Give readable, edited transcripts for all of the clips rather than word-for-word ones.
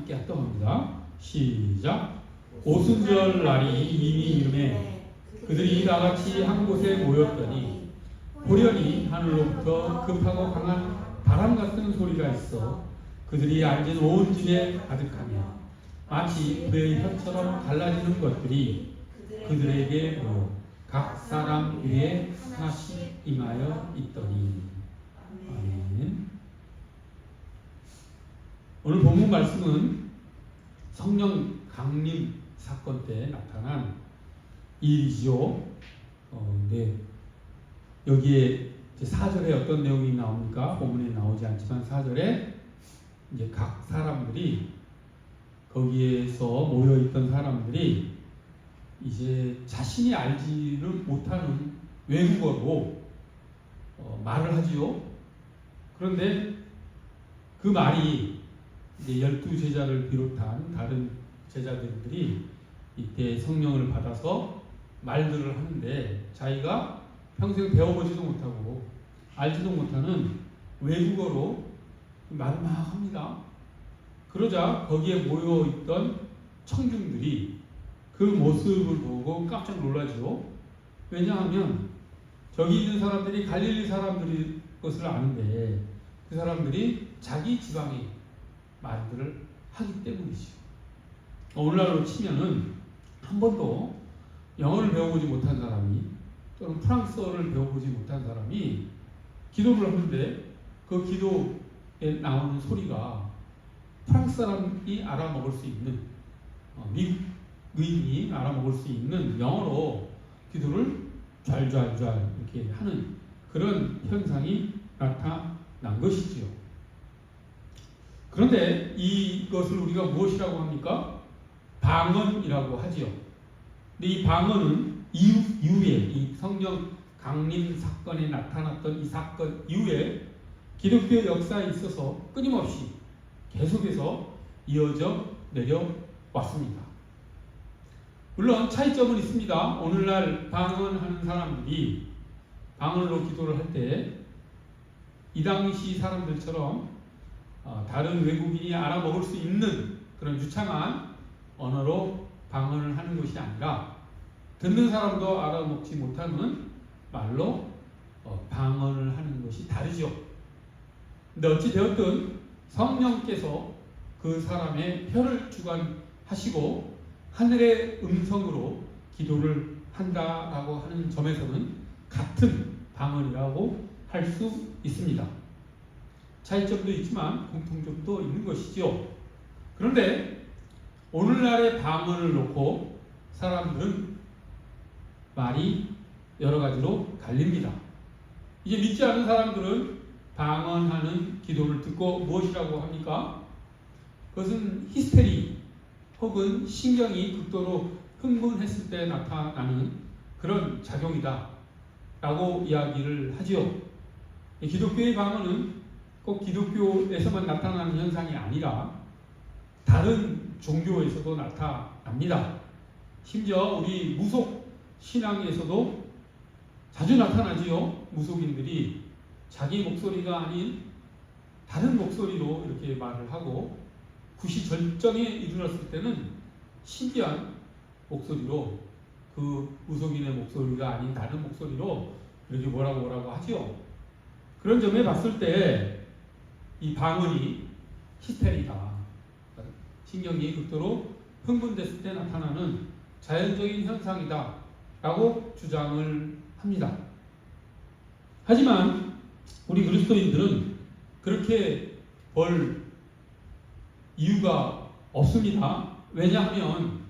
함께 합동합니다. 시작. 오순절 날이 이미 이름에 그들이 다같이 한 곳에 모였더니 호련히 하늘로부터 급하고 강한 바람 같은 소리가 있어 그들이 앉은 온 집에 가득하며 마치 불의 혀처럼 갈라지는 것들이 그들에게 모여 각 사람 위에 하나씩 임하여 있더니. 아멘. 오늘 본문 말씀은 성령 강림 사건 때 나타난 일이지요. 네. 여기에 4절에 어떤 내용이 나옵니까? 본문에 나오지 않지만 4절에 이제 각 사람들이 거기에서 모여있던 사람들이 이제 자신이 알지를 못하는 외국어로 말을 하지요. 그런데 그 말이 이제 12제자를 비롯한 다른 제자들이 이때 성령을 받아서 말들을 하는데 자기가 평생 배워보지도 못하고 알지도 못하는 외국어로 말을 막 합니다. 그러자 거기에 모여있던 청중들이 그 모습을 보고 깜짝 놀라죠. 왜냐하면 저기 있는 사람들이 갈릴리 사람들이 것을 아는데 그 사람들이 자기 지방의 말들을 하기 때문이죠. 오늘날로 치면은 한 번도 영어를 배워보지 못한 사람이 또는 프랑스어를 배워보지 못한 사람이 기도를 하는데 그 기도에 나오는 소리가 프랑스 사람이 알아먹을 수 있는 미국 의인이 알아먹을 수 있는 영어로 기도를 좔좔좔 이렇게 하는 그런 현상이 나타난 것이지요. 그런데 이것을 우리가 무엇이라고 합니까? 방언이라고 하지요. 근데 이 방언은 이후에 이 성령 강림 사건에 나타났던 이 사건 이후에 기독교 역사에 있어서 끊임없이 계속해서 이어져 내려왔습니다. 물론 차이점은 있습니다. 오늘날 방언하는 사람들이 방언으로 기도를 할 때 이 당시 사람들처럼 다른 외국인이 알아먹을 수 있는 그런 유창한 언어로 방언을 하는 것이 아니라 듣는 사람도 알아먹지 못하는 말로 방언을 하는 것이 다르죠. 근데 어찌 되었든 성령께서 그 사람의 혀를 주관하시고 하늘의 음성으로 기도를 한다라고 하는 점에서는 같은 방언이라고 할 수 있습니다. 차이점도 있지만 공통점도 있는 것이죠. 그런데 오늘날의 방언을 놓고 사람들은 말이 여러 가지로 갈립니다. 이제 믿지 않는 사람들은 방언하는 기도를 듣고 무엇이라고 합니까? 그것은 히스테리 혹은 신경이 극도로 흥분했을 때 나타나는 그런 작용이다 라고 이야기를 하지요. 기독교의 방언은 꼭 기독교에서만 나타나는 현상이 아니라 다른 종교에서도 나타납니다. 심지어 우리 무속 신앙에서도 자주 나타나지요. 무속인들이 자기 목소리가 아닌 다른 목소리로 이렇게 말을 하고 구시절정에 이르렀을 때는 신기한 목소리로 그 무속인의 목소리가 아닌 다른 목소리로 이렇게 뭐라고 하지요. 그런 점에 봤을 때 이 방언이 히스테리다. 신경이 극도로 흥분됐을 때 나타나는 자연적인 현상이다 라고 주장을 합니다. 하지만 우리 그리스도인들은 그렇게 볼 이유가 없습니다. 왜냐하면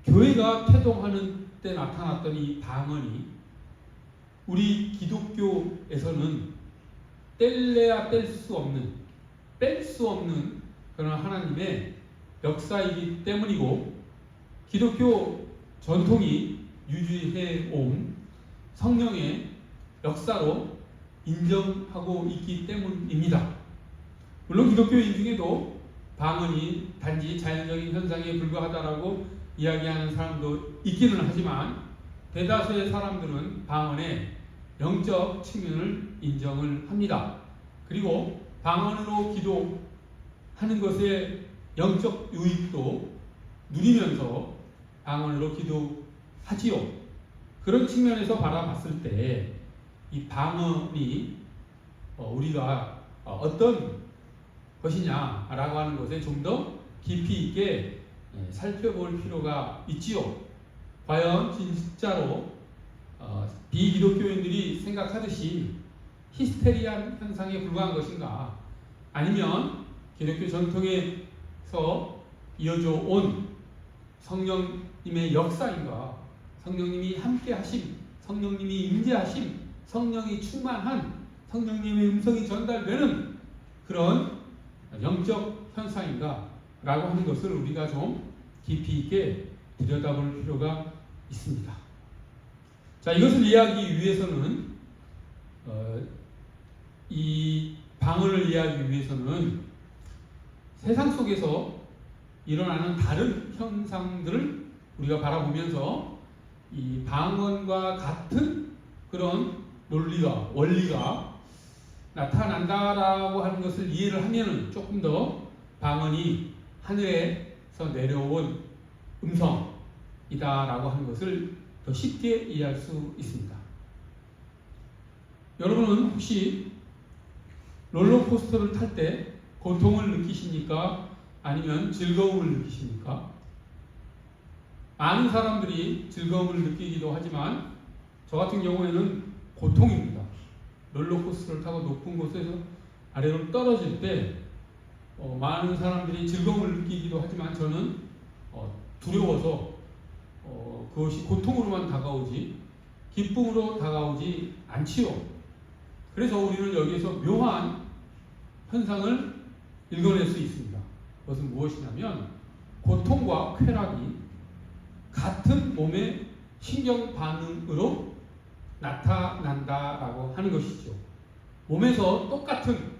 교회가 태동하는 때 나타났던 이 방언이 우리 기독교에서는 뗄래야 뺄 수 없는 그런 하나님의 역사이기 때문이고 기독교 전통이 유지해 온 성령의 역사로 인정하고 있기 때문입니다. 물론 기독교인 중에도 방언이 단지 자연적인 현상에 불과하다라고 이야기하는 사람도 있기는 하지만 대다수의 사람들은 방언의 영적 측면을 인정을 합니다. 그리고 방언으로 하는 것의 영적 유익도 누리면서 방언으로 기도하지요. 그런 측면에서 바라봤을 때 이 방언이 우리가 어떤 것이냐라고 하는 것에 좀 더 깊이 있게 살펴볼 필요가 있지요. 과연 진짜로 비기독교인들이 생각하듯이 히스테리한 현상에 불과한 것인가, 아니면 기독교 전통에서 이어져 온 성령님의 역사인가, 성령님이 함께 하심, 성령님이 임재하심, 성령이 충만한, 성령님의 음성이 전달되는 그런 영적 현상인가 라고 하는 것을 우리가 좀 깊이 있게 들여다볼 필요가 있습니다. 자, 이것을 이해하기 위해서는 이 방언을 이해하기 위해서는 세상 속에서 일어나는 다른 현상들을 우리가 바라보면서 이 방언과 같은 그런 논리가, 원리가 나타난다라고 하는 것을 이해를 하면 조금 더 방언이 하늘에서 내려온 음성이다라고 하는 것을 더 쉽게 이해할 수 있습니다. 여러분은 혹시 롤러코스터를 탈 때 고통을 느끼십니까? 아니면 즐거움을 느끼십니까? 많은 사람들이 즐거움을 느끼기도 하지만 저 같은 경우에는 고통입니다. 롤러코스터를 타고 높은 곳에서 아래로 떨어질 때 많은 사람들이 즐거움을 느끼기도 하지만 저는 두려워서 그것이 고통으로만 다가오지 기쁨으로 다가오지 않지요. 그래서 우리는 여기에서 묘한 현상을 읽어낼 수 있습니다. 그것은 무엇이냐면 고통과 쾌락이 같은 몸의 신경 반응으로 나타난다라고 하는 것이죠. 몸에서 똑같은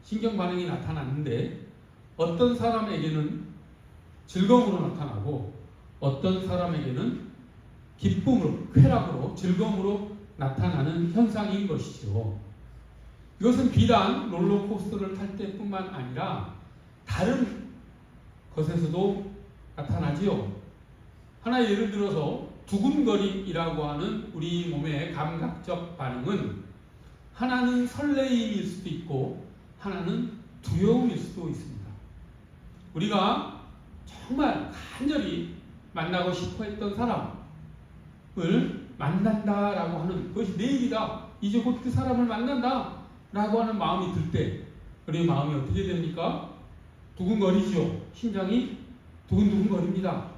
신경 반응이 나타났는데 어떤 사람에게는 즐거움으로 나타나고 어떤 사람에게는 기쁨으로, 쾌락으로, 즐거움으로 나타나는 현상인 것이죠. 이것은 비단 롤러코스터를 탈 때뿐만 아니라 다른 것에서도 나타나지요. 하나의 예를 들어서 두근거림이라고 하는 우리 몸의 감각적 반응은 하나는 설레임일 수도 있고 하나는 두려움일 수도 있습니다. 우리가 정말 간절히 만나고 싶어 했던 사람을 만난다라고 하는, 그것이 내일이다, 이제 곧 그 사람을 만난다 라고 하는 마음이 들 때 우리의 마음이 어떻게 됩니까? 두근거리죠. 심장이 두근두근거립니다.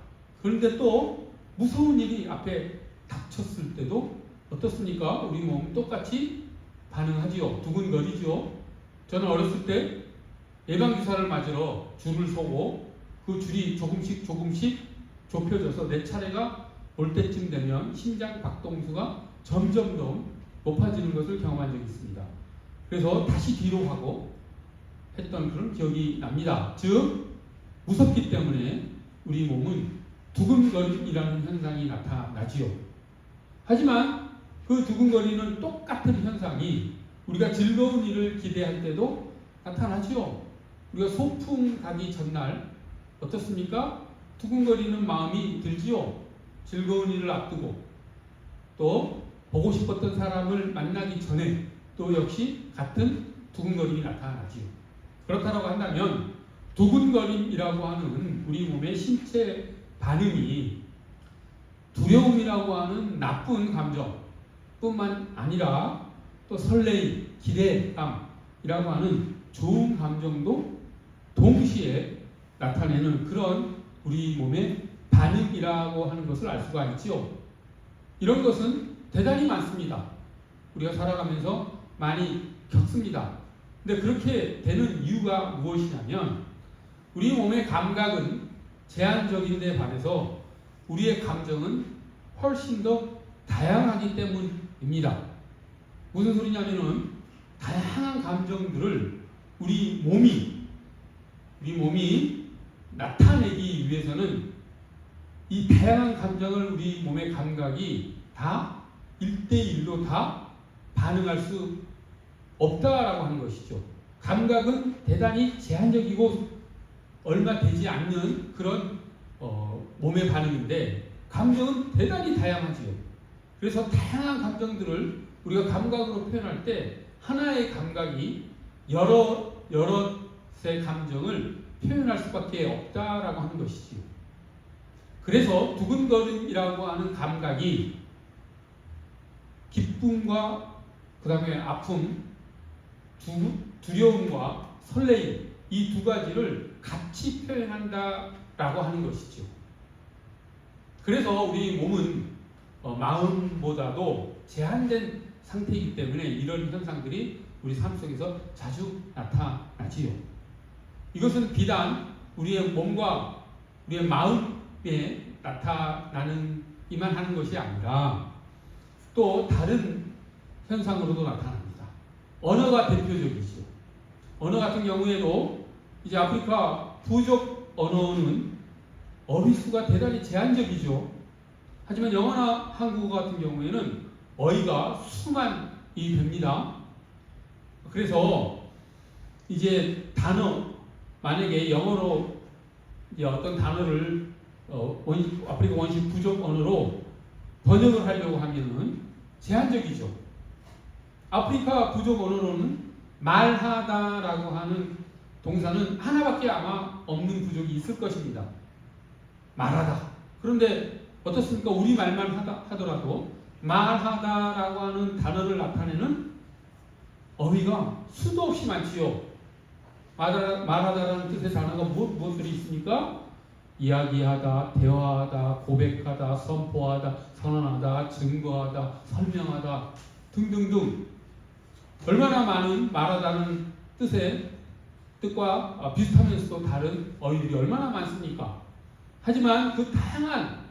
그런데 또 무서운 일이 앞에 닥쳤을 때도 어떻습니까? 우리 몸 똑같이 반응하지요. 두근거리죠. 저는 어렸을 때 예방주사를 맞으러 줄을 서고 그 줄이 조금씩 좁혀져서 내 차례가 올 때쯤 되면 심장 박동수가 점점 더 높아지는 것을 경험한 적이 있습니다. 그래서 다시 뒤로 하고 했던 그런 기억이 납니다. 즉 무섭기 때문에 우리 몸은 두근거림이라는 현상이 나타나지요. 하지만 그 두근거리는 똑같은 현상이 우리가 즐거운 일을 기대할 때도 나타나지요. 우리가 소풍 가기 전날 어떻습니까? 두근거리는 마음이 들지요. 즐거운 일을 앞두고 또 보고 싶었던 사람을 만나기 전에 또 역시 같은 두근거림이 나타나지요. 그렇다고 한다면 두근거림이라고 하는 우리 몸의 신체 반응이 두려움이라고 하는 나쁜 감정뿐만 아니라 또 설레임, 기대감이라고 하는 좋은 감정도 동시에 나타내는 그런 우리 몸의 반응이라고 하는 것을 알 수가 있지요. 이런 것은 대단히 많습니다. 우리가 살아가면서 많이 겪습니다. 근데 그렇게 되는 이유가 무엇이냐면 우리 몸의 감각은 제한적인데 반해서 우리의 감정은 훨씬 더 다양하기 때문입니다. 무슨 소리냐면은 다양한 감정들을 우리 몸이 나타내기 위해서는 이 다양한 감정을 우리 몸의 감각이 다 1대1로 다 반응할 수 없다라고 하는 것이죠. 감각은 대단히 제한적이고 얼마 되지 않는 그런 몸의 반응인데 감정은 대단히 다양하지요. 그래서 다양한 감정들을 우리가 감각으로 표현할 때 하나의 감각이 여럿의 감정을 표현할 수밖에 없다라고 하는 것이지요. 그래서 두근거림이라고 하는 감각이 기쁨과 그 다음에 아픔, 두려움과 설레임 이 두 가지를 같이 표현한다라고 하는 것이죠. 그래서 우리 몸은 마음보다도 제한된 상태이기 때문에 이런 현상들이 우리 삶 속에서 자주 나타나지요. 이것은 비단 우리의 몸과 우리의 마음에 나타나는 이만 하는 것이 아니라 또 다른 현상으로도 나타납니다. 언어가 대표적이죠. 언어 같은 경우에도 이제 아프리카 부족 언어는 어휘수가 대단히 제한적이죠. 하지만 영어나 한국어 같은 경우에는 어휘가 수만이 됩니다. 그래서 이제 단어, 만약에 영어로 이제 어떤 단어를 아프리카 원시 부족 언어로 번역을 하려고 하면은 제한적이죠. 아프리카 부족 언어로는 말하다라고 하는 동사는 하나밖에 아마 없는 부족이 있을 것입니다. 말하다. 그런데 어떻습니까? 우리 말만 하더라도 말하다라고 하는 단어를 나타내는 어휘가 수도 없이 많지요. 말하다라는 뜻의 단어가 무엇들이 있습니까? 이야기하다, 대화하다, 고백하다, 선포하다, 선언하다, 증거하다, 설명하다 등등등 얼마나 많은 말하다는 뜻과 비슷하면서도 다른 어휘들이 얼마나 많습니까? 하지만 그 다양한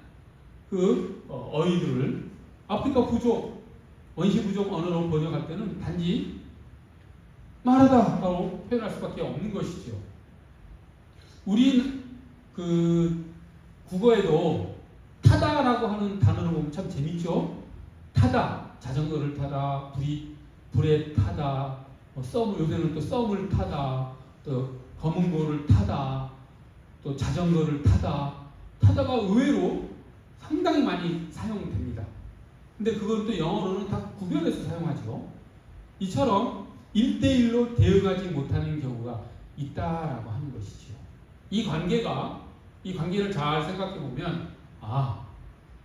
어휘들을 아프리카 부족, 원시 부족 언어로 번역할 때는 단지 말하다라고 표현할 수밖에 없는 것이죠. 우린 국어에도 타다라고 하는 단어를 보면 참 재밌죠. 타다, 자전거를 타다, 불에 타다, 요새는 또 썸을 타다, 또 검은 고를 타다, 또 자전거를 타다가 의외로 상당히 많이 사용됩니다. 근데 그건 또 영어로는 다 구별해서 사용하죠. 이처럼 1대1로 대응하지 못하는 경우가 있다라고 하는 것이죠. 이 관계를 잘 생각해 보면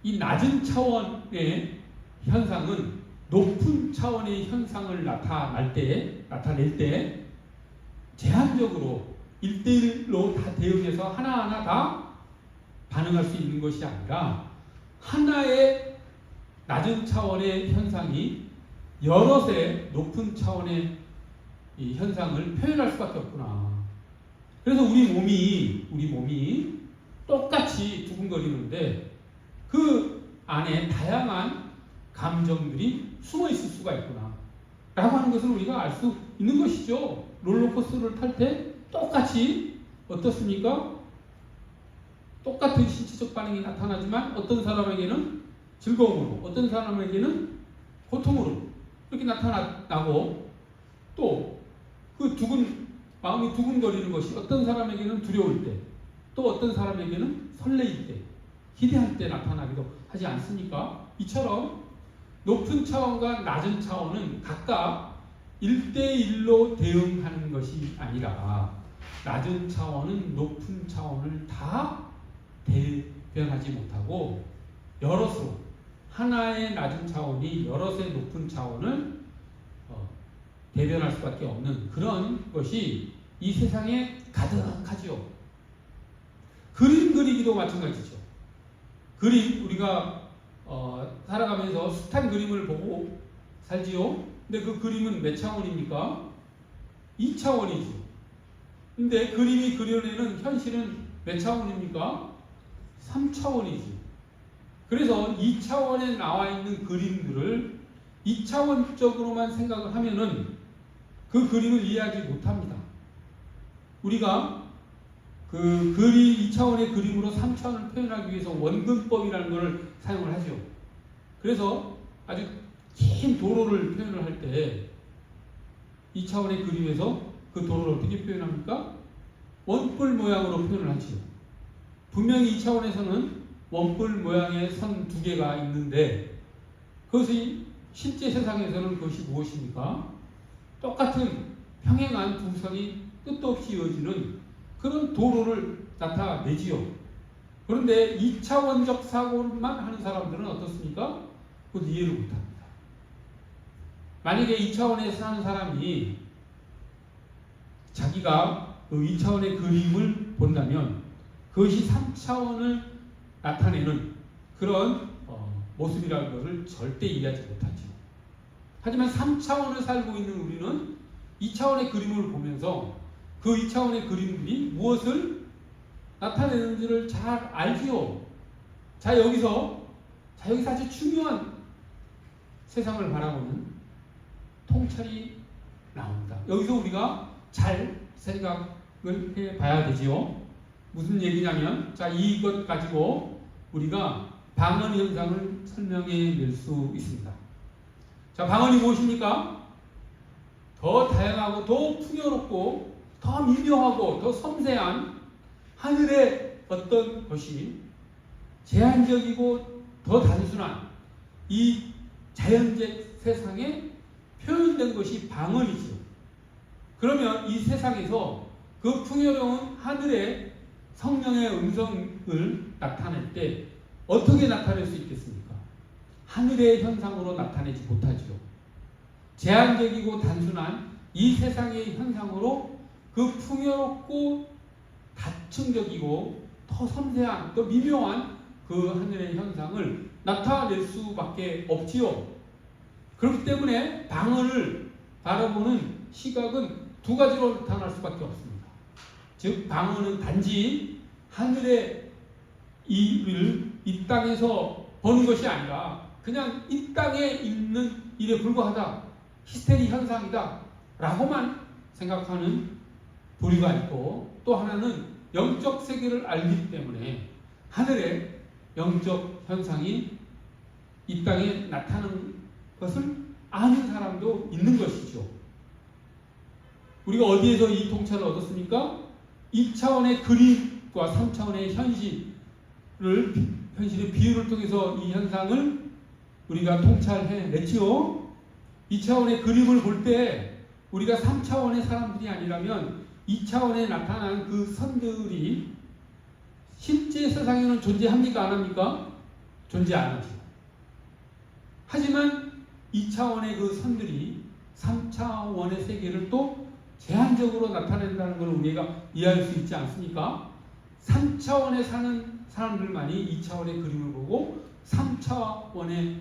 이 낮은 차원의 현상은 높은 차원의 현상을 나타낼 때 제한적으로 1대1로 다 대응해서 하나하나 다 반응할 수 있는 것이 아니라 하나의 낮은 차원의 현상이 여럿의 높은 차원의 이 현상을 표현할 수밖에 없구나. 그래서 우리 몸이 똑같이 두근거리는데 그 안에 다양한 감정들이 숨어 있을 수가 있구나 라고 하는 것을 우리가 알 수 있는 것이죠. 롤러코스터를 탈 때 똑같이 어떻습니까? 똑같은 신체적 반응이 나타나지만 어떤 사람에게는 즐거움으로, 어떤 사람에게는 고통으로 이렇게 나타나고 또 마음이 두근거리는 것이 어떤 사람에게는 두려울 때, 또 어떤 사람에게는 설레일 때, 기대할 때 나타나기도 하지 않습니까? 이처럼 높은 차원과 낮은 차원은 각각 1대1로 대응하는 것이 아니라 낮은 차원은 높은 차원을 다 대변하지 못하고 여럿으로 하나의 낮은 차원이 여럿의 높은 차원을 대변할 수밖에 없는 그런 것이 이 세상에 가득하지요. 그림 그리기도 마찬가지죠. 우리가 살아가면서 숱한 그림을 보고 살지요. 근데 그 그림은 몇 차원입니까? 2차원이죠. 근데 그림이 그려내는 현실은 몇 차원입니까? 3차원이지. 그래서 2차원에 나와 있는 그림들을 2차원적으로만 생각을 하면은 그 그림을 이해하지 못합니다. 우리가 그 2차원의 그림으로 3차원을 표현하기 위해서 원근법이라는 것을 사용을 하죠. 그래서 아주 긴 도로를 표현을 할 때 2차원의 그림에서 그 도를 어떻게 표현합니까? 원뿔 모양으로 표현을 하지요. 분명히 2차원에서는 원뿔 모양의 선 두 개가 있는데 그것이 실제 세상에서는 그것이 무엇입니까? 똑같은 평행한 두 선이 끝도 없이 이어지는 그런 도로를 나타내지요. 그런데 2차원적 사고만 하는 사람들은 어떻습니까? 그것 이해를 못합니다. 만약에 2차원에 사는 사람이 자기가 그 2차원의 그림을 본다면 그것이 3차원을 나타내는 그런 모습이라는 것을 절대 이해하지 못하죠. 하지만 3차원을 살고 있는 우리는 2차원의 그림을 보면서 그 2차원의 그림들이 무엇을 나타내는지를 잘 알지요. 자, 여기서 아주 중요한 세상을 바라보는 통찰이 나옵니다. 여기서 우리가 잘 생각을 해봐야 되지요. 무슨 얘기냐면, 자, 이것 가지고 우리가 방언 현상을 설명해 낼 수 있습니다. 자, 방언이 무엇입니까? 더 다양하고 더 풍요롭고 더 미묘하고 더 섬세한 하늘의 어떤 것이 제한적이고 더 단순한 이 자연적 세상에 표현된 것이 방언이죠. 그러면 이 세상에서 그 풍요로운 하늘의 성령의 음성을 나타낼 때 어떻게 나타낼 수 있겠습니까? 하늘의 현상으로 나타내지 못하죠. 제한적이고 단순한 이 세상의 현상으로 그 풍요롭고 다층적이고 더 섬세한 더 미묘한 그 하늘의 현상을 나타낼 수밖에 없지요. 그렇기 때문에 방언을 바라보는 시각은 두 가지로 나타날 수밖에 없습니다. 즉 방언은 단지 하늘의 일을 이 땅에서 보는 것이 아니라 그냥 이 땅에 있는 일에 불과하다, 히스테리 현상이다 라고만 생각하는 부류가 있고, 또 하나는 영적 세계를 알기 때문에 하늘의 영적 현상이 이 땅에 나타나는 것을 아는 사람도 있는 것이죠. 우리가 어디에서 이 통찰을 얻었습니까? 2차원의 그림과 3차원의 현실의 비유를 통해서 이 현상을 우리가 통찰해냈지요. 2차원의 그림을 볼 때 우리가 3차원의 사람들이 아니라면 2차원에 나타난 그 선들이 실제 세상에는 존재합니까? 안 합니까? 존재 안 하죠. 하지만 2차원의 그 선들이 3차원의 세계를 또 제한적으로 나타낸다는 걸 우리가 이해할 수 있지 않습니까? 3차원에 사는 사람들만이 2차원의 그림을 보고 2차원이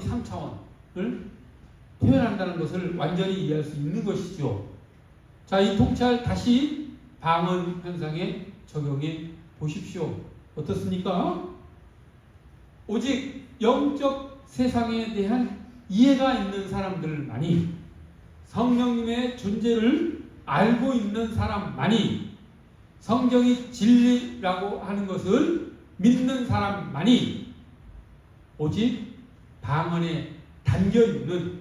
3차원을 표현한다는 것을 완전히 이해할 수 있는 것이죠. 자, 이 통찰 다시 방언 현상에 적용해 보십시오. 어떻습니까? 오직 영적 세상에 대한 이해가 있는 사람들만이, 성령님의 존재를 알고 있는 사람만이, 성경이 진리라고 하는 것을 믿는 사람만이 오직 방언에 담겨있는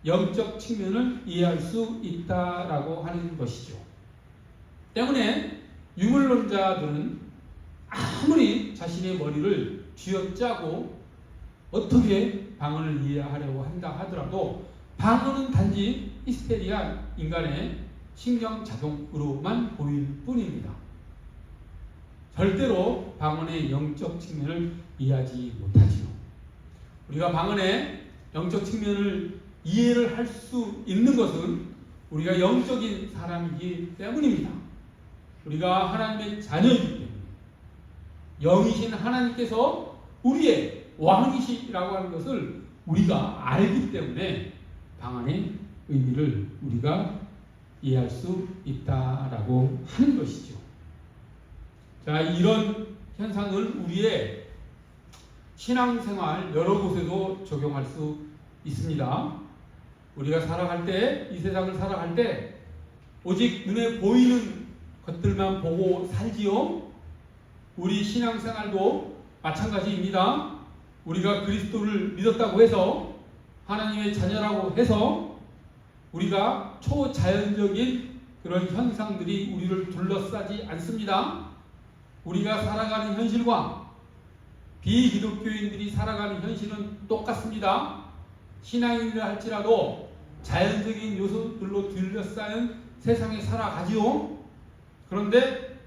영적 측면을 이해할 수 있다라고 하는 것이죠. 때문에 유물론자들은 아무리 자신의 머리를 쥐어짜고 어떻게 방언을 이해하려고 한다 하더라도 방언은 단지 히스테리한 인간의 신경작용으로만 보일 뿐입니다. 절대로 방언의 영적 측면을 이해하지 못하지요. 우리가 방언의 영적 측면을 이해를 할 수 있는 것은 우리가 영적인 사람이기 때문입니다. 우리가 하나님의 자녀이기 때문에, 영이신 하나님께서 우리의 왕이시라고 하는 것을 우리가 알기 때문에 방언의 의미를 우리가 이해할 수 있다라고 하는 것이죠. 자, 이런 현상을 우리의 신앙생활 여러 곳에도 적용할 수 있습니다. 우리가 살아갈 때, 이 세상을 살아갈 때 오직 눈에 보이는 것들만 보고 살지요. 우리 신앙생활도 마찬가지입니다. 우리가 그리스도를 믿었다고 해서, 하나님의 자녀라고 해서 우리가 초자연적인 그런 현상들이 우리를 둘러싸지 않습니다. 우리가 살아가는 현실과 비기독교인들이 살아가는 현실은 똑같습니다. 신앙인이라 할지라도 자연적인 요소들로 둘러싸인 세상에 살아가지요. 그런데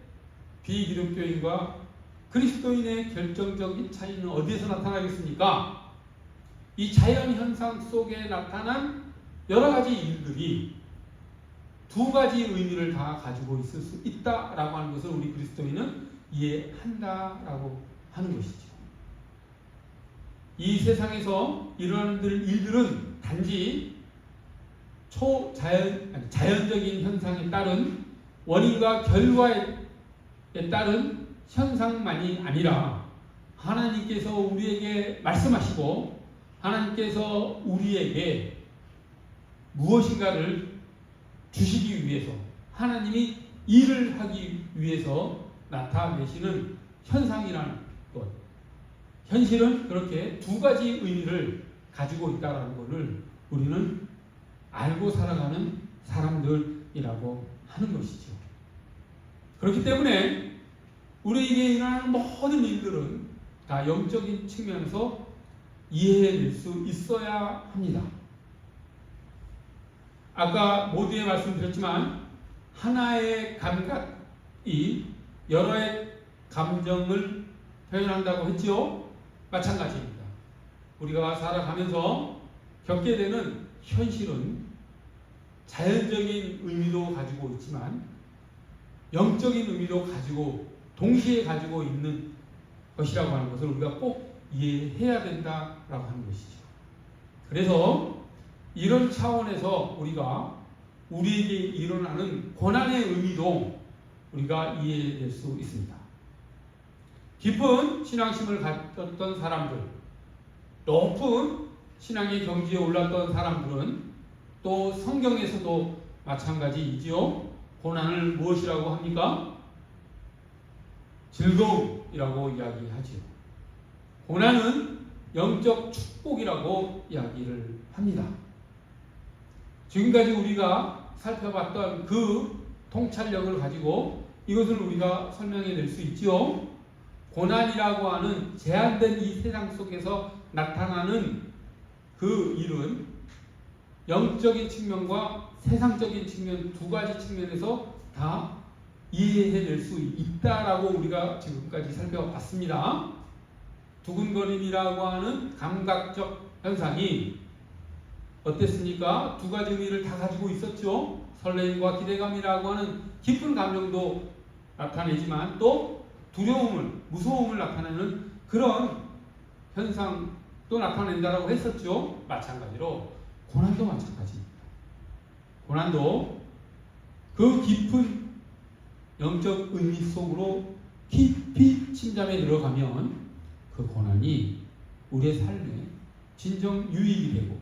비기독교인과 그리스도인의 결정적인 차이는 어디에서 나타나겠습니까? 이 자연현상 속에 나타난 여러 가지 일들이 두 가지 의미를 다 가지고 있을 수 있다라고 하는 것을 우리 그리스도인은 이해한다라고 하는 것이죠. 이 세상에서 일어나는 일들은 단지 자연적인 현상에 따른 원인과 결과에 따른 현상만이 아니라 하나님께서 우리에게 말씀하시고 하나님께서 우리에게 무엇인가를 주시기 위해서 하나님이 일을 하기 위해서 나타내시는 현상이라는 것, 현실은 그렇게 두 가지 의미를 가지고 있다는 것을 우리는 알고 살아가는 사람들이라고 하는 것이죠. 그렇기 때문에 우리에게 일어나는 모든 일들은 다 영적인 측면에서 이해해낼 수 있어야 합니다. 아까 모두에 말씀드렸지만 하나의 감각이 여러의 감정을 표현한다고 했지요. 마찬가지입니다. 우리가 살아가면서 겪게 되는 현실은 자연적인 의미도 가지고 있지만 영적인 의미도 가지고 동시에 가지고 있는 것이라고 하는 것을 우리가 꼭 이해해야 된다라고 하는 것이죠. 그래서 이런 차원에서 우리가 우리에게 일어나는 고난의 의미도 우리가 이해될 수 있습니다. 깊은 신앙심을 가졌던 사람들, 높은 신앙의 경지에 올랐던 사람들은 또 성경에서도 마찬가지이지요. 고난을 무엇이라고 합니까? 즐거움이라고 이야기하지요. 고난은 영적 축복이라고 이야기를 합니다. 지금까지 우리가 살펴봤던 그 통찰력을 가지고 이것을 우리가 설명해낼 수 있지요. 고난이라고 하는 제한된 이 세상 속에서 나타나는 그 일은 영적인 측면과 세상적인 측면 두 가지 측면에서 다 이해해낼 수 있다라고 우리가 지금까지 살펴봤습니다. 두근거림이라고 하는 감각적 현상이 어땠습니까? 두 가지 의미를 다 가지고 있었죠. 설레임과 기대감이라고 하는 깊은 감정도 나타내지만 또 두려움을, 무서움을 나타내는 그런 현상도 나타낸다라고 했었죠. 마찬가지로 고난도 마찬가지입니다. 고난도 그 깊은 영적 의미 속으로 깊이 침잠해 들어가면 그 고난이 우리의 삶에 진정 유익이 되고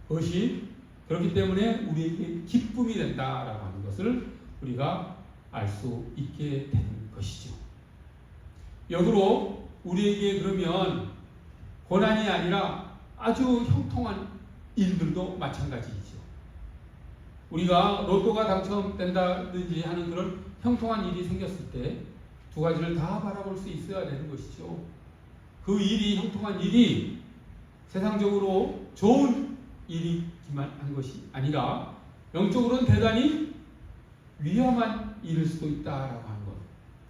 그것이 그렇기 때문에 우리에게 기쁨이 된다라고 하는 것을 우리가 알 수 있게 되는 것이죠. 역으로 우리에게 그러면 고난이 아니라 아주 형통한 일들도 마찬가지이죠. 우리가 로또가 당첨된다든지 하는 그런 형통한 일이 생겼을 때 두 가지를 다 바라볼 수 있어야 되는 것이죠. 그 일이 형통한 일이 세상적으로 좋은 일이기만 한 것이 아니라 영적으로는 대단히 위험한 일일 수도 있다라고 하는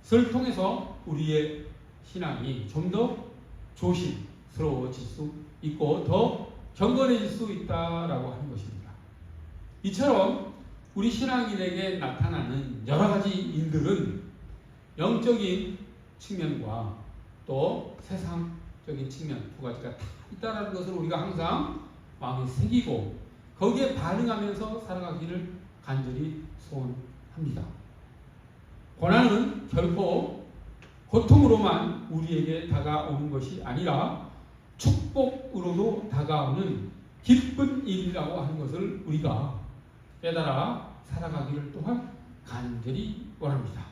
것을 통해서 우리의 신앙이 좀 더 조심스러워질 수 있고 더 경건해질 수 있다라고 하는 것입니다. 이처럼 우리 신앙인에게 나타나는 여러 가지 일들은 영적인 측면과 또 세상적인 측면 두 가지가 다 있다는 것을 우리가 항상 마음에 새기고 거기에 반응하면서 살아가기를 간절히 소원합니다. 고난은 결코 고통으로만 우리에게 다가오는 것이 아니라 축복으로도 다가오는 기쁜 일이라고 하는 것을 우리가 깨달아 살아가기를 또한 간절히 원합니다.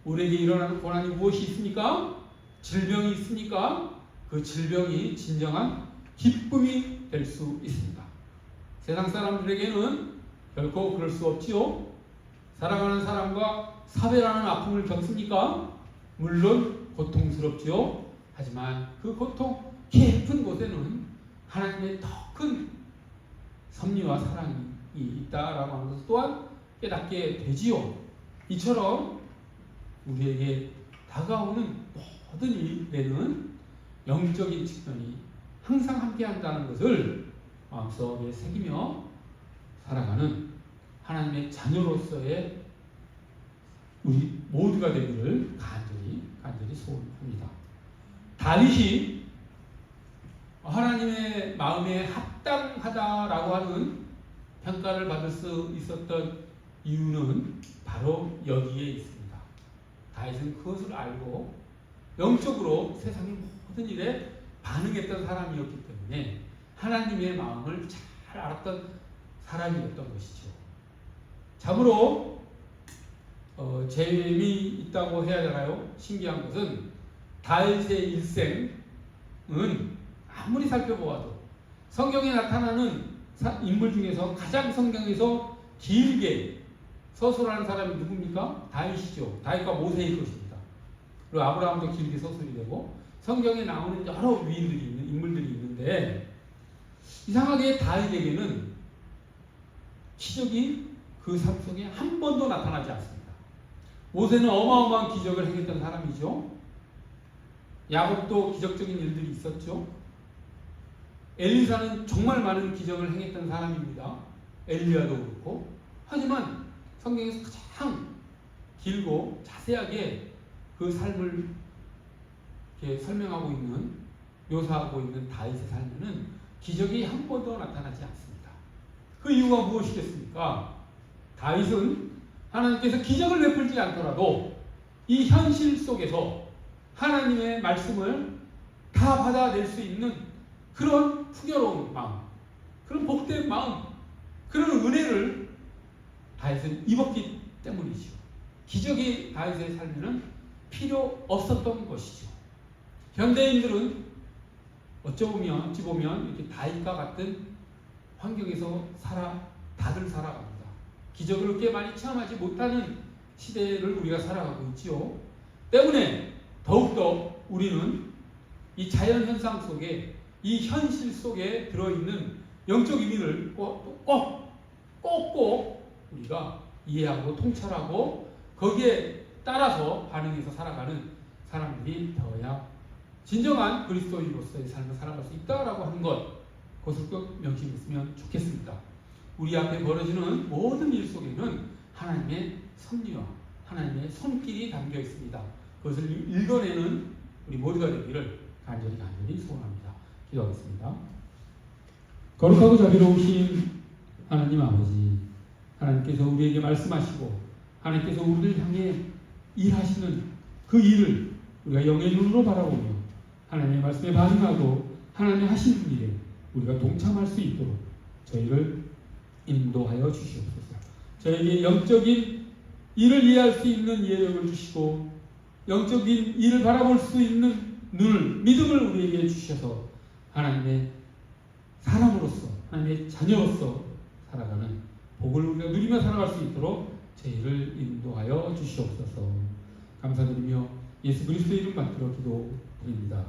우리에게 일어나는 고난이 무엇이 있습니까? 질병이 있습니까? 그 질병이 진정한 기쁨이 될 수 있습니다. 세상 사람들에게는 결코 그럴 수 없지요. 사랑하는 사람과 사별하는 아픔을 겪습니까? 물론 고통스럽죠. 하지만 그 고통 깊은 곳에는 하나님의 더 큰 섭리와 사랑이 있다라고 하는 것을 또한 깨닫게 되지요. 이처럼 우리에게 다가오는 모든 일에는 영적인 측면이 항상 함께한다는 것을 마음속에 새기며 살아가는 하나님의 자녀로서의 우리 모두가 되기를 간절히 소원합니다. 다윗이 하나님의 마음에 합당하다라고 하는 평가를 받을 수 있었던 이유는 바로 여기에 있습니다. 다윗은 그것을 알고 영적으로 세상의 모든 일에 반응했던 사람이었기 때문에 하나님의 마음을 잘 알았던 사람이었던 것이죠. 참으로 재미 있다고 해야 되나요? 신기한 것은 다윗의 일생은 아무리 살펴보아도 성경에 나타나는 인물 중에서 가장 성경에서 길게 서술하는 사람이 누굽니까? 다윗이죠. 다윗과 모세일 것입니다. 그리고 아브라함도 길게 서술이 되고 성경에 나오는 여러 인물들이 있는데 이상하게 다윗에게는 기적이 그 삶 속에 한 번도 나타나지 않습니다. 모세는 어마어마한 기적을 행했던 사람이죠. 야곱도 기적적인 일들이 있었죠. 엘리사는 정말 많은 기적을 행했던 사람입니다. 엘리야도 그렇고. 하지만 성경에서 가장 길고 자세하게 그 삶을 이렇게 설명하고 있는, 묘사하고 있는 다윗의 삶에는 기적이 한 번도 나타나지 않습니다. 그 이유가 무엇이겠습니까? 다윗은 하나님께서 기적을 베풀지 않더라도 이 현실 속에서 하나님의 말씀을 다 받아낼 수 있는 그런 풍요로운 마음, 그런 복된 마음, 그런 은혜를 다윗은 입었기 때문이죠. 기적이 다윗의 삶에는 필요 없었던 것이죠. 현대인들은 어찌 보면 이렇게 다윗과 같은 환경에서 다들 살아갑니다. 기적을 그렇게 많이 체험하지 못하는 시대를 우리가 살아가고 있지요. 때문에 더욱더 우리는 이 자연 현상 속에, 이 현실 속에 들어있는 영적 의미를 꼭 우리가 이해하고 통찰하고 거기에 따라서 반응해서 살아가는 사람들이 되어야 진정한 그리스도인으로서의 삶을 살아갈 수 있다라고 하는 것, 그것을 꼭 명심했으면 좋겠습니다. 우리 앞에 벌어지는 모든 일 속에는 하나님의 섭리와 하나님의 손길이 담겨 있습니다. 그것을 읽어내는 우리 모두가 되기를 간절히 소원합니다. 기도하겠습니다. 거룩하고 자비로우신 하나님 아버지, 하나님께서 우리에게 말씀하시고 하나님께서 우리를 향해 일하시는 그 일을 우리가 영의 눈으로 바라보며 하나님의 말씀에 반응하고 하나님의 하시는 일에 우리가 동참할 수 있도록 저희를 인도하여 주시옵소서. 저에게 영적인 일을 이해할 수 있는 이해력을 주시고 영적인 일을 바라볼 수 있는 눈을, 믿음을 우리에게 주셔서 하나님의 사람으로서, 하나님의 자녀로서 살아가는 복을 우리가 누리며 살아갈 수 있도록 저희를 인도하여 주시옵소서. 감사드리며 예수 그리스도의 이름 받들어 기도드립니다.